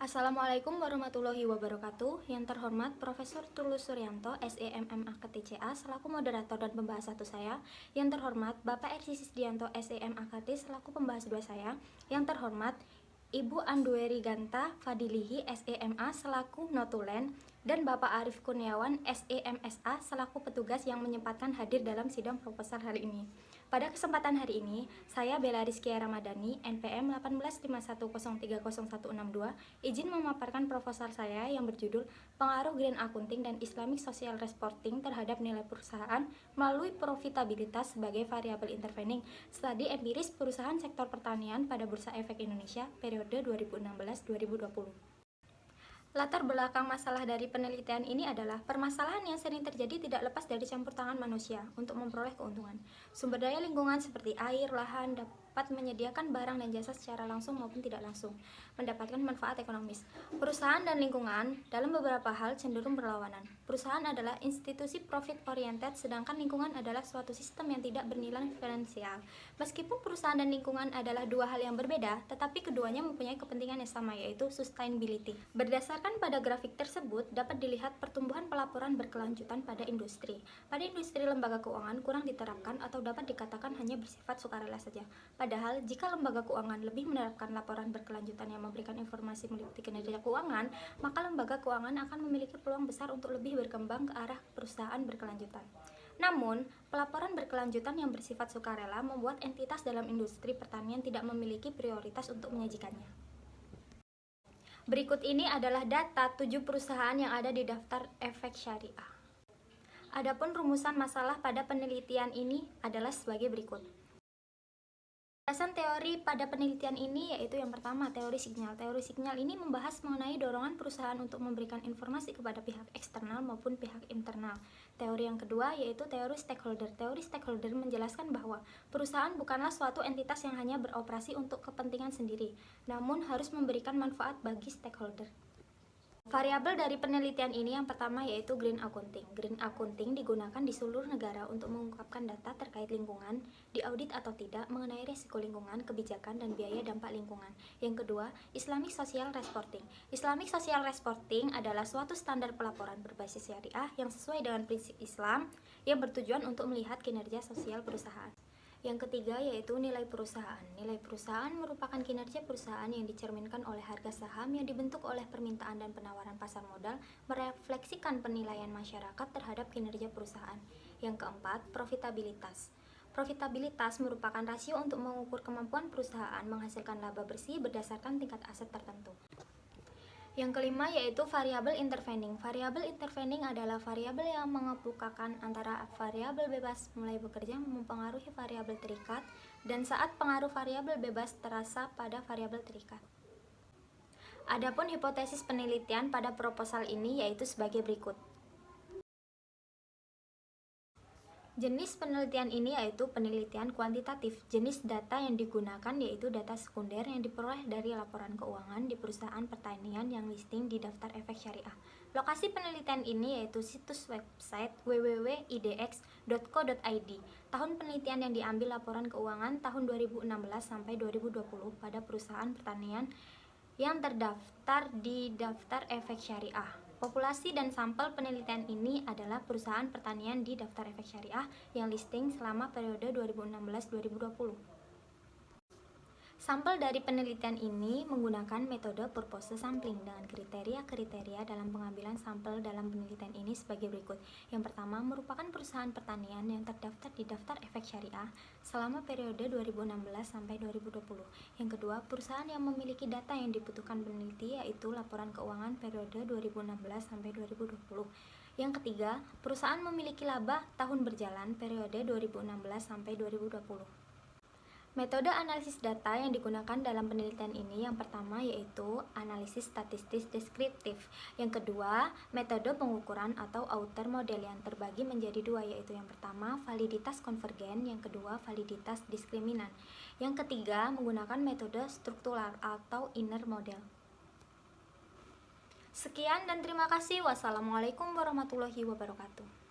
Assalamualaikum warahmatullahi wabarakatuh. Yang terhormat Profesor Tulus Suryanto, SEMMA KTCA, selaku moderator dan pembahas 1 saya. Yang terhormat Bapak R.C. Sisdianto, SEMA KT, selaku pembahas 2 saya. Yang terhormat Ibu Andueri Ganta Fadilihi, SEMA, selaku notulen. Dan Bapak Arif Kurniawan, SEMSA, selaku petugas yang menyempatkan hadir dalam sidang proposal hari ini. Pada kesempatan hari ini, saya Bella Rizkia Ramadhani, NPM 1851030162, izin memaparkan proposal saya yang berjudul Pengaruh Green Accounting dan Islamic Social Reporting terhadap nilai perusahaan melalui profitabilitas sebagai variabel intervening, studi empiris perusahaan sektor pertanian pada Bursa Efek Indonesia periode 2016-2020. Latar belakang masalah dari penelitian ini adalah permasalahan yang sering terjadi tidak lepas dari campur tangan manusia untuk memperoleh keuntungan. Sumber daya lingkungan seperti air, lahan dapat menyediakan barang dan jasa secara langsung maupun tidak langsung, mendapatkan manfaat ekonomis. Perusahaan dan lingkungan dalam beberapa hal cenderung berlawanan. Perusahaan adalah institusi profit oriented, sedangkan lingkungan adalah suatu sistem yang tidak bernilai finansial. Meskipun perusahaan dan lingkungan adalah dua hal yang berbeda, tetapi keduanya mempunyai kepentingan yang sama, yaitu sustainability. Berdasarkan pada grafik tersebut, dapat dilihat pertumbuhan pelaporan berkelanjutan pada industri. Pada industri lembaga keuangan kurang diterapkan atau dapat dikatakan hanya bersifat sukarela saja. Padahal, jika lembaga keuangan lebih menerapkan laporan berkelanjutan yang memberikan informasi meliputi kinerja keuangan, maka lembaga keuangan akan memiliki peluang besar untuk lebih berkembang ke arah perusahaan berkelanjutan. Namun, pelaporan berkelanjutan yang bersifat sukarela membuat entitas dalam industri pertanian tidak memiliki prioritas untuk menyajikannya. Berikut ini adalah data 7 perusahaan yang ada di daftar efek syariah. Adapun rumusan masalah pada penelitian ini adalah sebagai berikut. Pembahasan teori pada penelitian ini yaitu yang pertama, teori signal. Teori signal ini membahas mengenai dorongan perusahaan untuk memberikan informasi kepada pihak eksternal maupun pihak internal. Teori yang kedua yaitu teori stakeholder. Teori stakeholder menjelaskan bahwa perusahaan bukanlah suatu entitas yang hanya beroperasi untuk kepentingan sendiri, namun harus memberikan manfaat bagi stakeholder. Variabel dari penelitian ini yang pertama yaitu green accounting. Green accounting digunakan di seluruh negara untuk mengungkapkan data terkait lingkungan, diaudit atau tidak, mengenai risiko lingkungan, kebijakan, dan biaya dampak lingkungan. Yang kedua, Islamic Social Reporting. Islamic Social Reporting adalah suatu standar pelaporan berbasis syariah yang sesuai dengan prinsip Islam yang bertujuan untuk melihat kinerja sosial perusahaan. Yang ketiga yaitu nilai perusahaan. Nilai perusahaan merupakan kinerja perusahaan yang dicerminkan oleh harga saham yang dibentuk oleh permintaan dan penawaran pasar modal, merefleksikan penilaian masyarakat terhadap kinerja perusahaan. Yang keempat, profitabilitas. Profitabilitas merupakan rasio untuk mengukur kemampuan perusahaan menghasilkan laba bersih berdasarkan tingkat aset tertentu. Yang kelima yaitu variabel intervening. Variabel intervening adalah variabel yang mengemukakan antara variabel bebas mulai bekerja mempengaruhi variabel terikat dan saat pengaruh variabel bebas terasa pada variabel terikat. Adapun hipotesis penelitian pada proposal ini yaitu sebagai berikut. Jenis penelitian ini yaitu penelitian kuantitatif. Jenis data yang digunakan yaitu data sekunder yang diperoleh dari laporan keuangan di perusahaan pertanian yang listing di daftar efek syariah. Lokasi penelitian ini yaitu situs website www.idx.co.id. Tahun penelitian yang diambil laporan keuangan tahun 2016 sampai 2020 pada perusahaan pertanian yang terdaftar di daftar efek syariah. Populasi dan sampel penelitian ini adalah perusahaan pertanian di daftar efek syariah yang listing selama periode 2016-2020. Sampel dari penelitian ini menggunakan metode purpose sampling dengan kriteria-kriteria dalam pengambilan sampel dalam penelitian ini sebagai berikut. Yang pertama merupakan perusahaan pertanian yang terdaftar di daftar efek syariah selama periode 2016 sampai 2020. Yang kedua, perusahaan yang memiliki data yang dibutuhkan peneliti yaitu laporan keuangan periode 2016 sampai 2020. Yang ketiga, perusahaan memiliki laba tahun berjalan periode 2016 sampai 2020. Metode analisis data yang digunakan dalam penelitian ini yang pertama yaitu analisis statistis deskriptif. Yang kedua, metode pengukuran atau outer model yang terbagi menjadi dua yaitu yang pertama validitas konvergen, yang kedua validitas diskriminan. Yang ketiga, menggunakan metode struktural atau inner model. Sekian dan terima kasih. Wassalamualaikum warahmatullahi wabarakatuh.